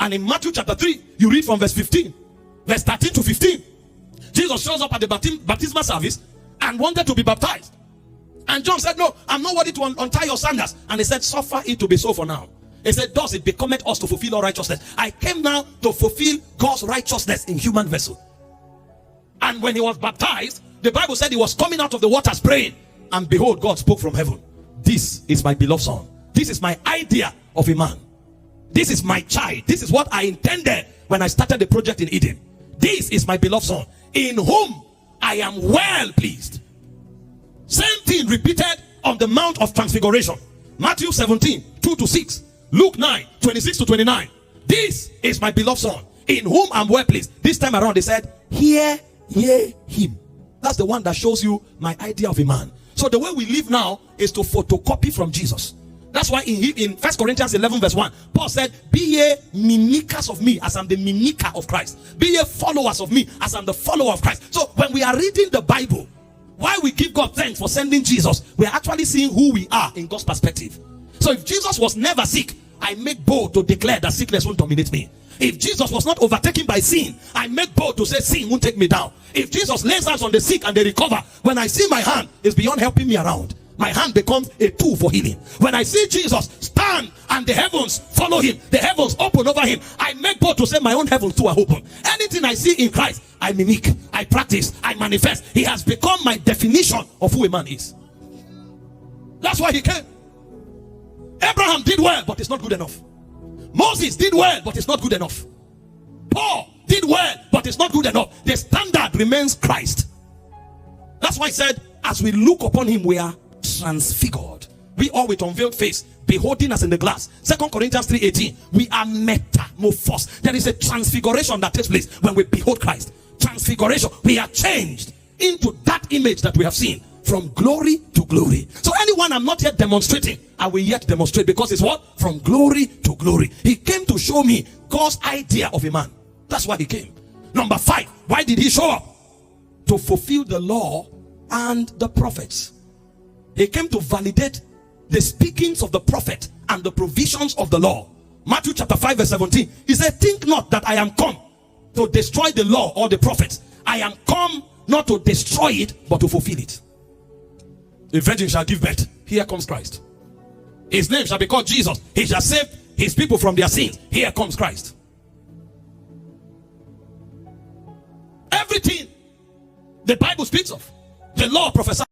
And in Matthew chapter 3, you read from verse 15, verse 13 to 15. Jesus shows up at the baptismal service and wanted to be baptized. And John said, no, I'm not worthy to untie your sandals. And he said, suffer it to be so for now. He said, thus it becometh us to fulfill all righteousness. I came now to fulfill God's righteousness in human vessel. And when he was baptized, the Bible said he was coming out of the waters praying. And behold, God spoke from heaven. This is my beloved son. This is my idea of a man. This is my child. This is what I intended when I started the project in Eden. This is my beloved son, in whom I am well pleased. Same thing repeated on the Mount of Transfiguration. Matthew 17, 2 to 6. Luke 9, 26 to 29. This is my beloved son, in whom I'm well pleased. This time around they said, hear ye him. That's the one that shows you my idea of a man. So the way we live now is to photocopy from Jesus. That's why in 1 Corinthians 11 verse 1, Paul said, be ye mimickers of me as I'm the mimicker of Christ. Be ye followers of me as I'm the follower of Christ. So when we are reading the Bible, why we give God thanks for sending Jesus, we are actually seeing who we are in God's perspective. So if Jesus was never sick, I make bold to declare that sickness won't dominate me. If Jesus was not overtaken by sin, I make bold to say sin won't take me down. If Jesus lays hands on the sick and they recover, when I see my hand, it's beyond helping me around. My hand becomes a tool for healing. When I see Jesus stand and the heavens follow him, the heavens open over him, I make bold to say my own heavens too are open. Anything I see in Christ, I mimic, I practice, I manifest. He has become my definition of who a man is. That's why he came. Abraham did well, but it's not good enough. Moses did well, but it's not good enough. Paul did well, but it's not good enough. The standard remains Christ. That's why he said, as we look upon him, we are transfigured. We all with unveiled face, beholding us in the glass. 2 Corinthians 3:18. We are metamorphosed. There is a transfiguration that takes place when we behold Christ. Transfiguration. We are changed into that image that we have seen, from glory to glory. So anyone I'm not yet demonstrating, I will yet demonstrate, because it's what? From glory to glory. He came to show me God's idea of a man. That's why he came. Number 5, why did he show up? To fulfill the law and the prophets. He came to validate the speakings of the prophet and the provisions of the law. Matthew chapter 5 verse 17. He said, think not that I am come to destroy the law or the prophets. I am come not to destroy it, but to fulfill it. A virgin shall give birth. Here comes Christ. His name shall be called Jesus. He shall save his people from their sins. Here comes Christ. Everything the Bible speaks of, the law prophesies.